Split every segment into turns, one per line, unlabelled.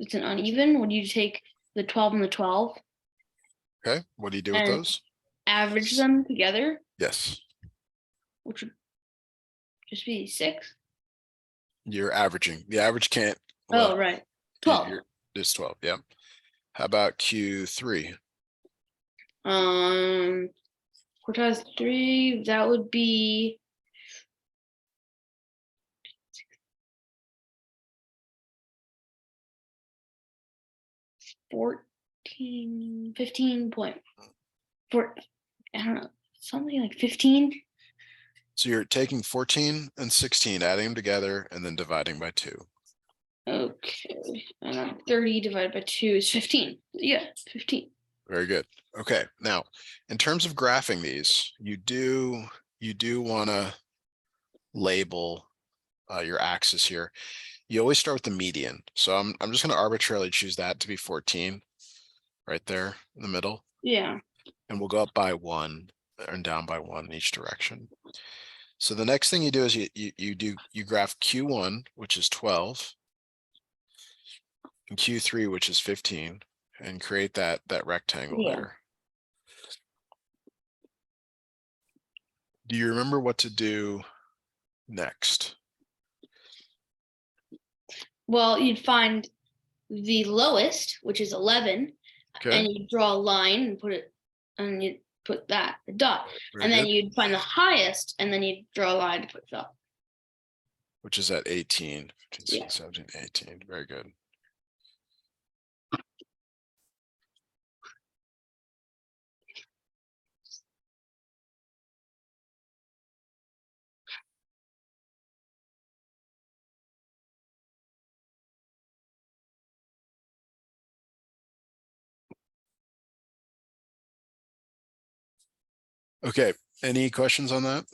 it's an uneven, would you take the 12 and the 12
Okay, what do you do with
and
those?
average them together,
Yes,
which would just be 6?
you're averaging. The average can't.
Oh, right. 12.
It's 12, yeah. How about Q3?
Quartile 3, that would be 14, 15.4. I don't know, something like 15.
So you're taking 14 and 16, adding them together and then dividing by 2.
Okay, and then 30 divided by 2 is 15. Yeah, 15.
Very good. Okay, now in terms of graphing these, you do want to label your axis here. You always start with the median. So I'm just going to arbitrarily choose that to be 14 right there in the middle.
Yeah.
And we'll go up by 1 and down by 1 in each direction. So the next thing you do is you graph Q1, which is 12, and Q3, which is 15, and create that rectangle there. Do you remember what to do next?
Well, you'd find the lowest, which is 11, and you draw a line and put it, and you put that a dot.
Very
and then
good.
you'd find the highest, and then you'd draw a line to put the dot.
Which is at 18, 15,
Yeah.
17, 18. Very good. Okay, any questions on that?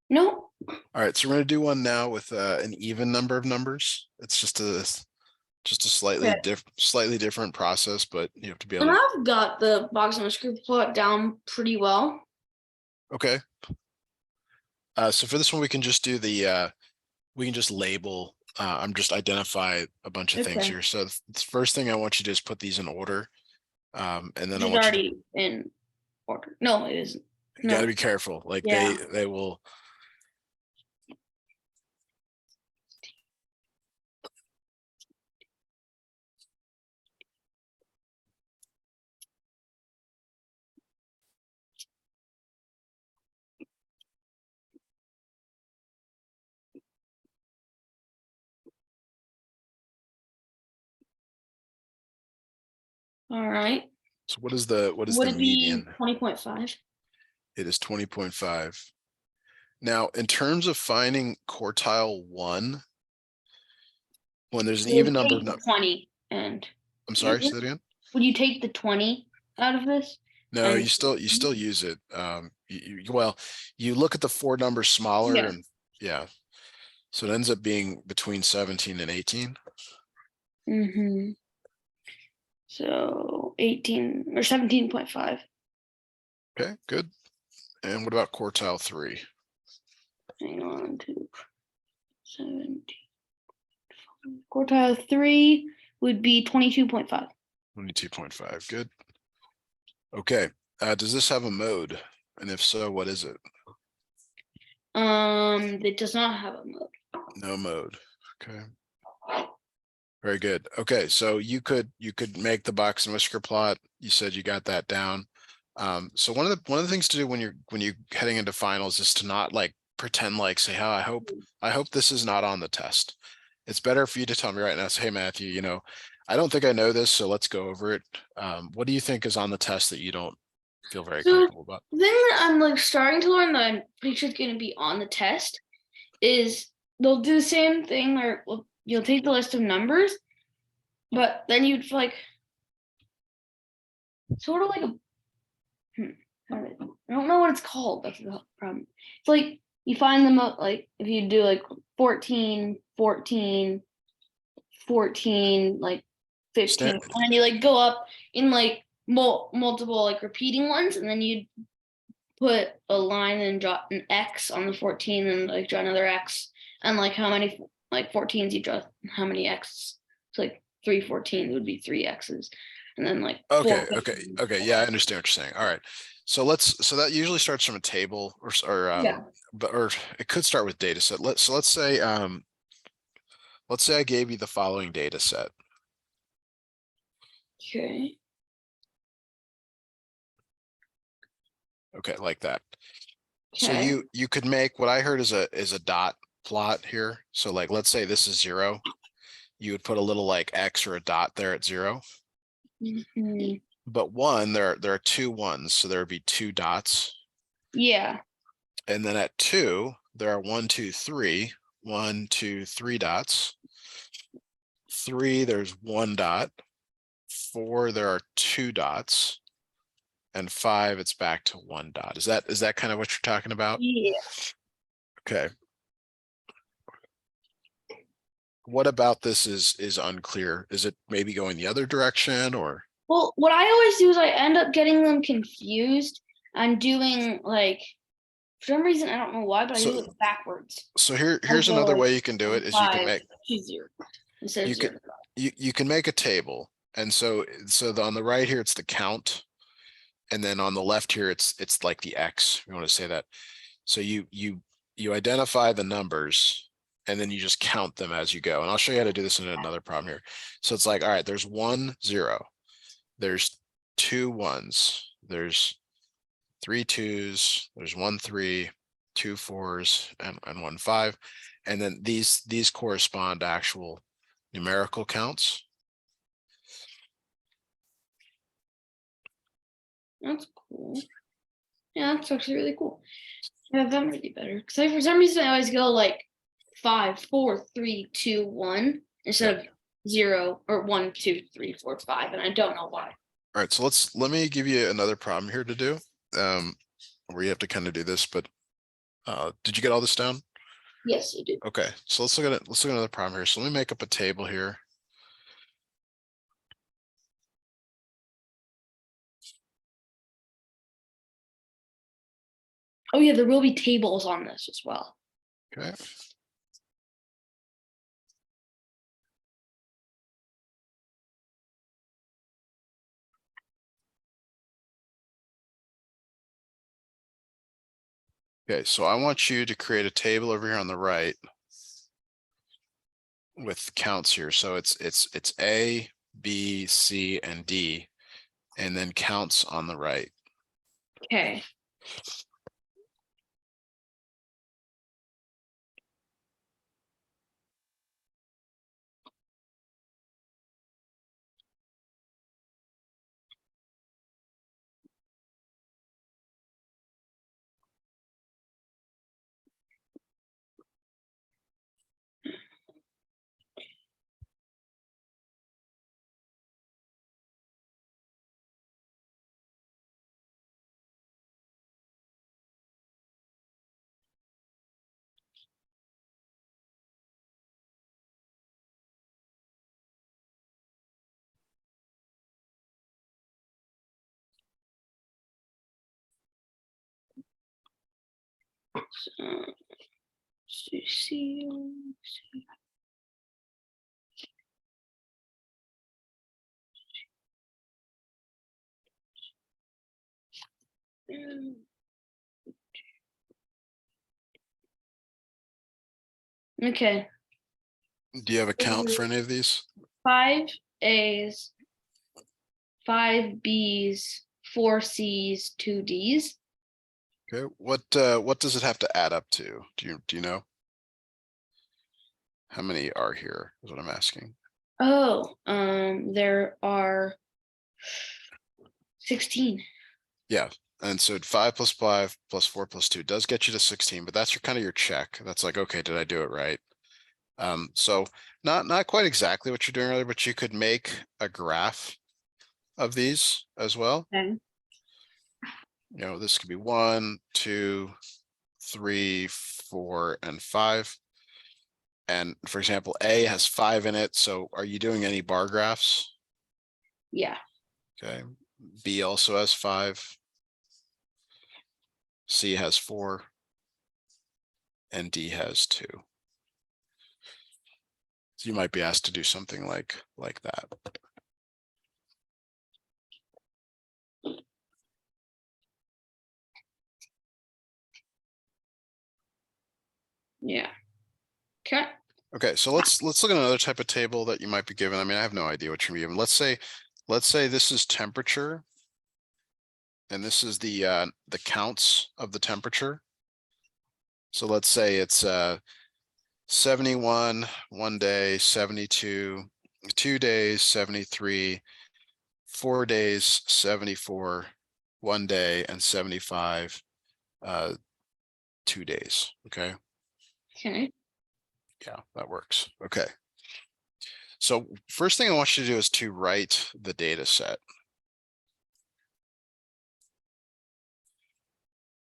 No.
All right, so we're going to do one now with an even number of numbers. It's just a slightly different process, but you have to be able
And
to.
I've got the box and whisker plot down pretty well.
Okay. So for this one, we can just do the we can just label. I'm just identify a bunch of things here. So the first thing I want you to do is put these in order, and then I want
already
you
in order. No, it isn't.
You got to be careful. Like they will.
All right.
So what is the median?
20.5.
It is 20.5. Now, in terms of finding quartile 1, when there's an even number of
20 and
I'm sorry, say that again.
Would you take the 20 out of this?
No, you still use it. Well, you look at the 4 numbers smaller and so it ends up being between 17 and 18.
Mm-hmm. So 18 or 17.5.
Okay, good. And what about quartile 3?
Hang on to 17. Quartile 3 would be 22.5.
22.5. Good. Okay. Does this have a mode? And if so, what is it?
It does not have a mode.
No mode. Okay. Very good. Okay, so you could make the box and whisker plot. You said you got that down. So one of the things to do when you're heading into finals is to not like pretend like say, "Oh, I hope this is not on the test." It's better for you to tell me right now, say, "Hey, Matthew, I don't think I know this, so let's go over it." What do you think is on the test that you don't feel very comfortable about?
The thing that I'm like starting to learn that I'm pretty sure is going to be on the test is they'll do the same thing, or you'll take the list of numbers, but then you'd like sort of like I don't know what it's called. That's the problem. It's like you find them like if you do like 14, 14, 14, like 15, and then you like go up in like multiple like repeating ones, and then you put a line and draw an X on the 14 and like draw another X, and like how many like 14s you draw, how many X's. It's like 314 would be 3 X's. And then like
Okay,
415
okay. Yeah, I understand what you're saying. All right. So so that usually starts from a table
Yeah.
or it could start with data set. Let's say I gave you the following data set.
Okay.
Okay, like that. So
Okay.
you could make what I heard is a dot plot here. So like let's say this is 0. You would put a little like X or a dot there at 0.
Mhm.
But 1, there are 2 ones, so there would be 2 dots.
Yeah.
And then at 2, there are 1, 2, 3, 1, 2, 3 dots. 3, there's 1 dot. 4, there are 2 dots. And 5, it's back to 1 dot. Is that kind of what you're talking about?
Yeah.
Okay. What about this is unclear? Is it maybe going the other direction or?
Well, what I always do is I end up getting them confused and doing like, for some reason, I don't know why, but I do
So
it backwards.
so
I
here's
go
another
like
way you can do it is you can
5
make
to 0 instead of
you
0
can
to 5.
you can make a table. And so on the right here it's the count. And then on the left here it's like the X. You want to say that. So you identify the numbers and then you just count them as you go. And I'll show you how to do this in another problem here. So it's like, all right, there's 1 0. There's 2 1s. There's 3 2s. There's 1 3, 2 4s, and 1 5. And then these correspond to actual numerical counts.
That's cool. Yeah, that's actually really cool. Yeah, that might be better. Because for some reason I always go like 5, 4, 3, 2, 1 instead of 0 or 1, 2, 3, 4, 5, and I don't know why.
All right, so let me give you another problem here to do, where you have to kind of do this, but did you get all this down?
Yes, you do.
Okay, so let's look at it. Let's look at another problem here. So let me make up a table here.
Oh yeah, there will be tables on this as well.
Okay. Okay, so I want you to create a table over here on the right with counts here. So it's A, B, C, and D, and then counts on the right.
Okay. So, see. Okay.
Do you have a count for any of these?
5 A's, 5 B's, 4 C's, 2 D's.
Okay, what does it have to add up to? Do you know? How many are here is what I'm asking.
Oh, there are 16.
Yeah, and so 5 plus 5 plus 4 plus 2 does get you to 16, but that's your kind of your check. That's like, okay, did I do it right? So not quite exactly what you're doing earlier, but you could make a graph of these as well.
Okay.
You know, this could be 1, 2, 3, 4, and 5. And for example, A has 5 in it. So are you doing any bar graphs?
Yeah.
Okay. B also has 5. C has 4. And D has 2. So you might be asked to do something like that.
Yeah. Okay.
Okay, so let's look at another type of table that you might be given. I mean, I have no idea what you're gonna be given. Let's say this is temperature. And this is the counts of the temperature. So let's say it's 71 one day, 72 2 days, 73 4 days, 74 1 day, and 75 2 days. Okay.
Okay.
Yeah, that works. Okay. So first thing I want you to do is to write the data set.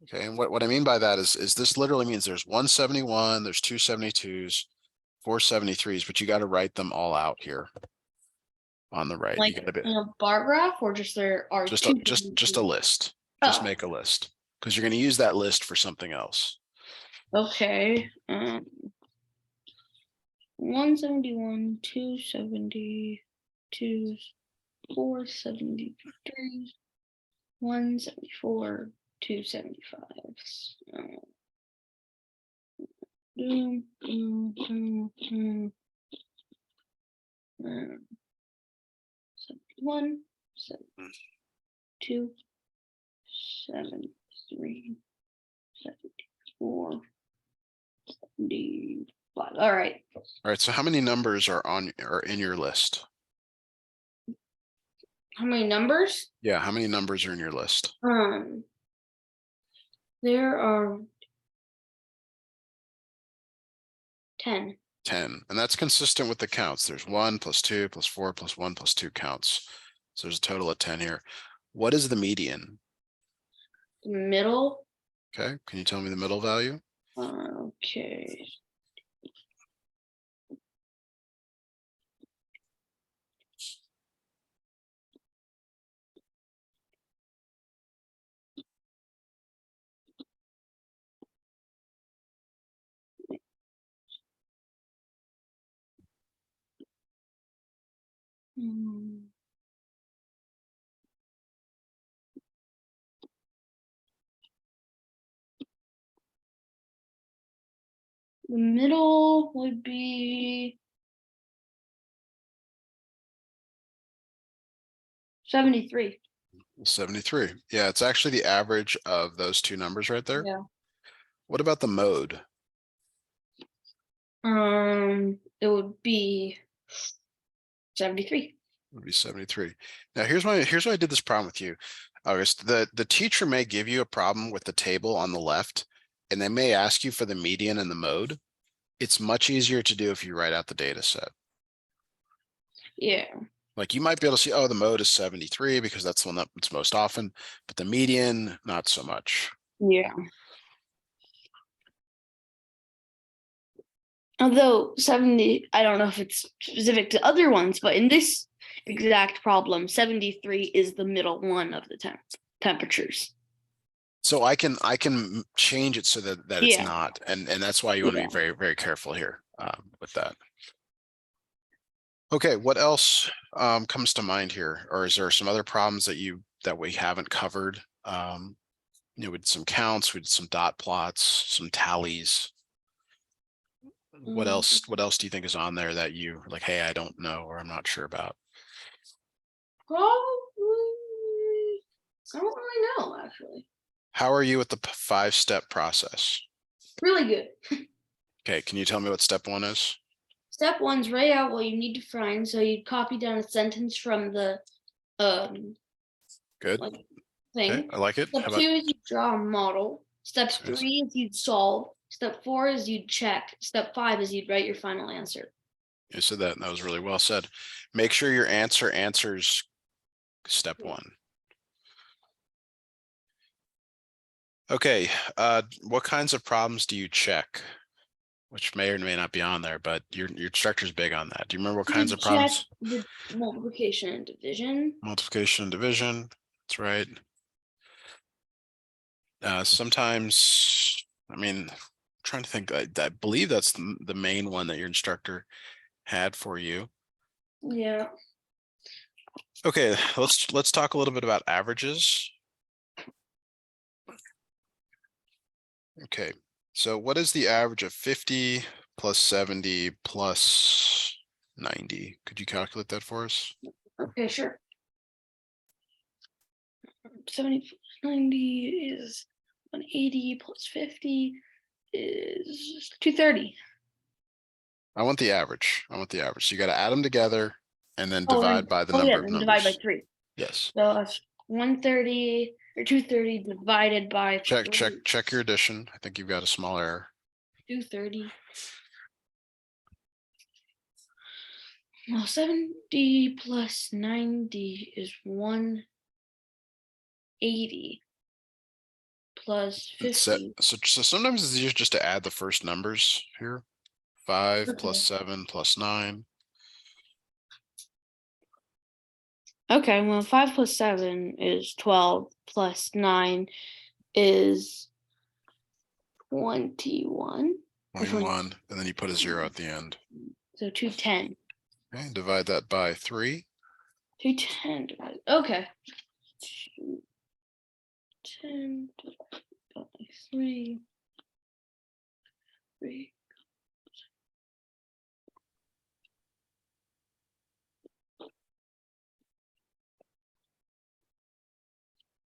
Okay, and what I mean by that is this literally means there's 171, there's 272s, 473s, but you got to write them all out here on the right. You
Like
got to be
in a bar graph, or just there are
just
two.
a list. Just
Oh,
make a list because you're going to use that list for something else.
okay. 171, 272, 473, 174, 275. Boom, boom, boom, boom. 71, 72, 73, 74, 75. All right.
All right. So how many numbers are in your list?
How many numbers?
Yeah. How many numbers are in your list?
There are 10.
10. And that's consistent with the counts. There's 1 plus 2 plus 4 plus 1 plus 2 counts. So there's a total of 10 here. What is the median?
The middle.
Okay. Can you tell me the middle value?
Okay. Hmm. The middle would be 73.
73. Yeah, it's actually the average of those two numbers right there.
Yeah.
What about the mode?
It would be 73.
It would be 73. Now here's why I did this problem with you, August. The teacher may give you a problem with the table on the left, and they may ask you for the median and the mode. It's much easier to do if you write out the data set.
Yeah.
Like you might be able to see, oh, the mode is 73 because that's the one that's most often, but the median, not so much.
Yeah. Although 70, I don't know if it's specific to other ones, but in this exact problem, 73 is the middle one of the temperatures.
So I can change it so that it's
Yeah.
not, and that's why you want to
Yeah.
be very, very careful here with that. Okay, what else comes to mind here? Or is there some other problems that we haven't covered? We did some counts, we did some dot plots, some tallies. What else do you think is on there that you like, hey, I don't know, or I'm not sure about?
Probably. I don't really know, actually.
How are you with the 5-step process?
Really good.
Okay, can you tell me what step 1 is?
Step 1's write out what you need to find. So you copy down a sentence from the
Good.
like
Okay,
thing.
I like it.
Step 2 is you draw a model. Step 3 is you'd solve. Step 4 is you'd check. Step 5 is you'd write your final answer.
You said that, and that was really well said. Make sure your answer answers step 1. Okay, what kinds of problems do you check? Which may or may not be on there, but your instructor's big on that. Do you remember what kinds of
Check
problems?
the multiplication and division.
Multiplication and division. That's right. Sometimes, I mean, I'm trying to think. I believe that's the main one that your instructor had for you.
Yeah.
Okay, let's talk a little bit about averages. Okay, so what is the average of 50 plus 70 plus 90? Could you calculate that for us?
Okay, sure. 70 plus 90 is 180 plus 50 is 230.
I want the average. I want the average. So you got to add them together and then
Oh,
divide
and,
by the
oh yeah,
number of
then divide by
numbers.
3.
Yes.
So that's 130 or 230 divided by
Check your addition. I think you've got a small error.
230. Well, 70 plus 90 is 180 plus 50.
So sometimes it's easier just to add the first numbers here. 5 plus
Okay.
7 plus 9.
Okay, well, 5 plus 7 is 12 plus 9 is 21.
21, and then you put a 0 at the end.
So 210.
Okay, divide that by 3.
210 divided. Okay. 210 divided by 3. 3.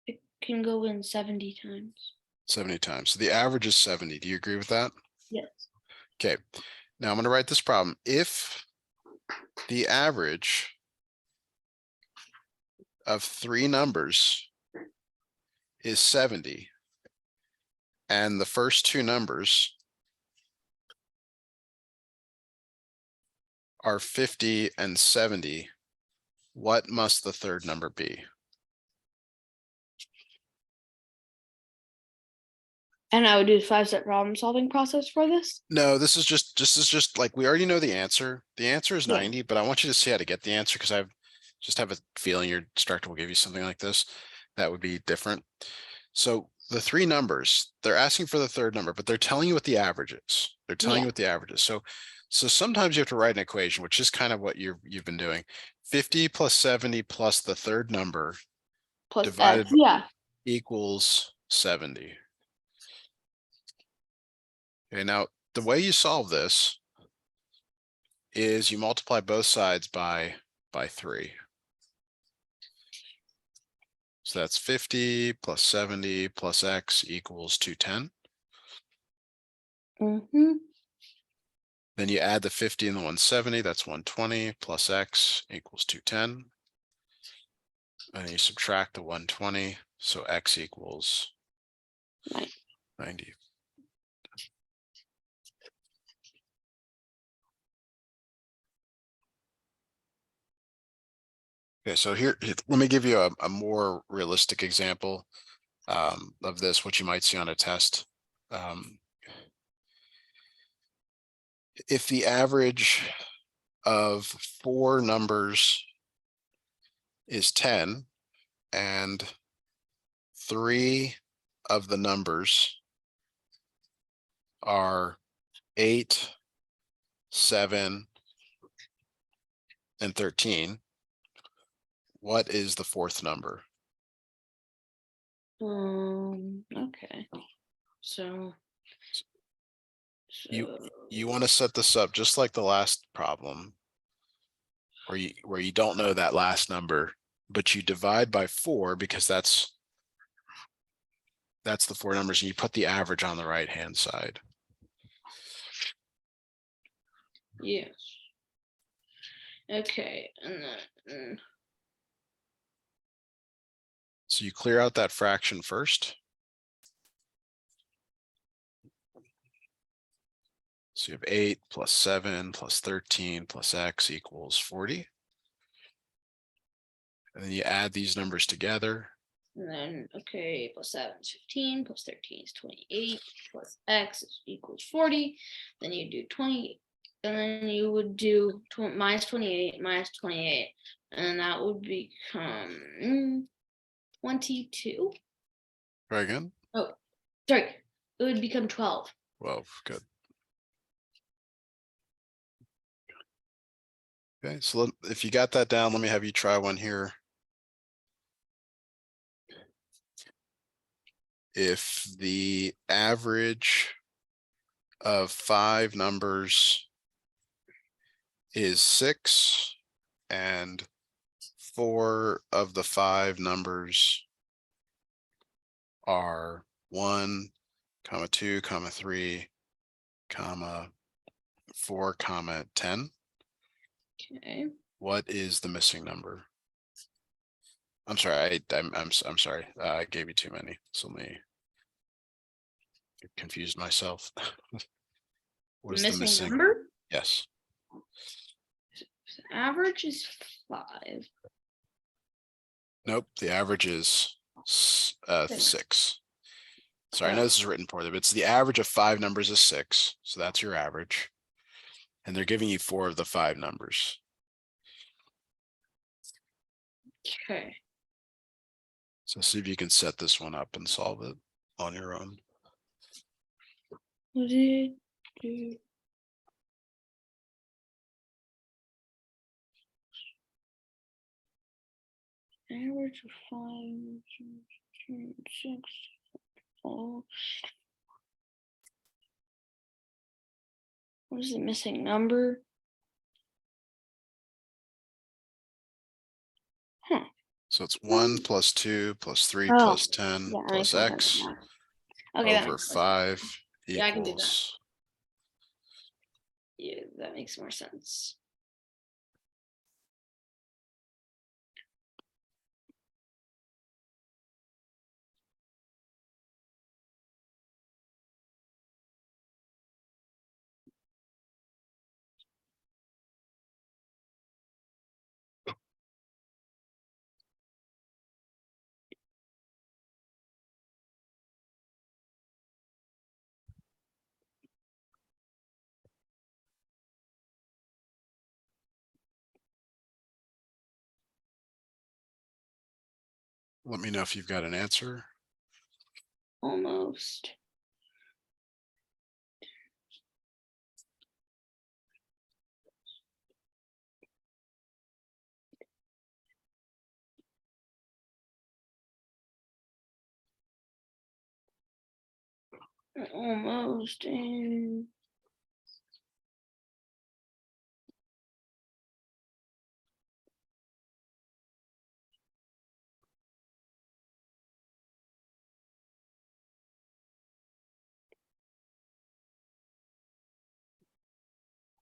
It can go in 70 times.
70 times. So the average is 70. Do you agree with that?
Yes.
Okay. Now I'm going to write this problem. If the average of 3 numbers is 70, and the first 2 numbers are 50 and 70, what must the third number be?
And I would do 5-step problem solving process for this.
No, this is just like, we already know the answer. The answer is
Yeah.
90, but I want you to see how to get the answer, because I just have a feeling your instructor will give you something like this that would be different. So the 3 numbers, they're asking for the third number, but they're telling you what the average is. They're telling
Yeah.
you what the average is. So sometimes you have to write an equation, which is kind of what you've been doing. 50 plus 70 plus the third number
Plus
divided
X. Yeah.
equals 70. Okay, now the way you solve this is you multiply both sides by 3. So that's 50 plus 70 plus X equals 210.
Mm-hmm.
Then you add the 50 and the 170, that's 120 plus X equals 210. And you subtract the 120, so X equals 90. Okay, so here, let me give you a more realistic example of this, what you might see on a test. If the average of 4 numbers is 10, and 3 of the numbers are 8, 7, and 13, what is the 4th number?
Okay. So
You want to set this up just like the last problem, where you don't know that last number, but you divide by 4, because that's the 4 numbers, and you put the average on the right hand side.
yes. Okay, and then
So you clear out that fraction first. So you have 8 plus 7 plus 13 plus X equals 40. And then you add these numbers together.
and then okay, plus 7 is 15, plus 13 is 28, plus X equals 40. Then you do 20, and then you would do minus 28, minus 28, and that would become 22.
Try again.
Oh, sorry, it would become 12.
12, good. Okay, so if you got that down, let me have you try one here. If the average of 5 numbers is 6 and 4 of the 5 numbers are 1, 2, 3, 4, 10.
Okay.
What is the missing number? I'm sorry, I'm sorry. I gave you too many. So let me confused myself. What is the missing?
Number?
Yes.
Average is 5.
Nope. The average is 6. Sorry, I know this is written for them. It's the average of 5 numbers is 6. So that's your average. And they're giving you 4 of the 5 numbers.
Okay.
So see if you can set this one up and solve it on your own.
What did do? Average of 5, 6, 4. What is the missing number? Huh.
So it's 1 plus 2 plus 3
Oh,
plus 10
yeah,
plus x
okay, that
over
makes more
5
sense. Yeah, I can do that.
equals.
Yeah, that makes more sense.
Let me know if you've got an answer.
Almost. Almost. And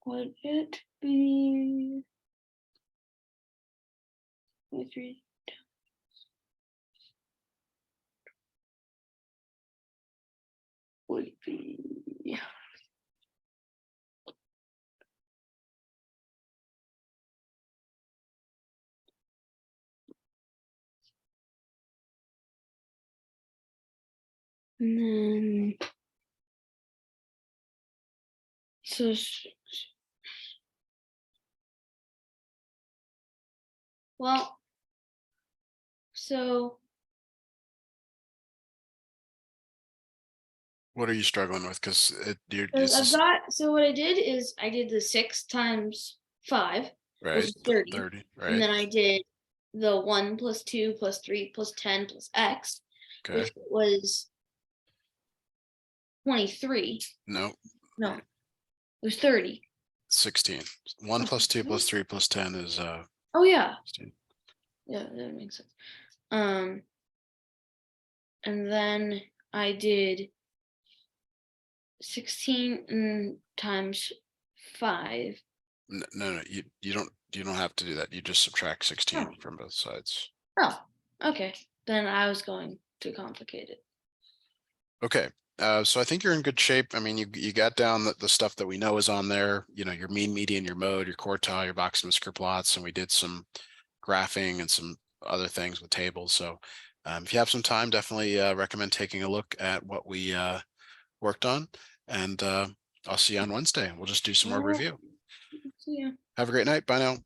would it be 3? Would be and then so well so
What are you struggling with? Because
I've got so what I did is I did the 6 times 5,
right,
which is 30.
30,
And
right?
then I did the 1 plus 2 plus 3 plus 10 plus x,
Okay.
which was 23.
No,
No, it was 30.
16. 1 plus 2 plus 3 plus 10 is
Oh yeah.
16.
Yeah, that makes sense. And then I did 16 times 5.
No, you don't have to do that. You just subtract 16 from both sides.
Oh, okay. Then I was going too complicated.
Okay. So I think you're in good shape. I mean, you got down the stuff that we know is on there, your mean, median, your mode, your quartile, your box and whisker plots, and we did some graphing and some other things with tables. So if you have some time, definitely recommend taking a look at what we worked on, and I'll see you on Wednesday. We'll just do some more review.
See ya.
Have a great night. Bye now.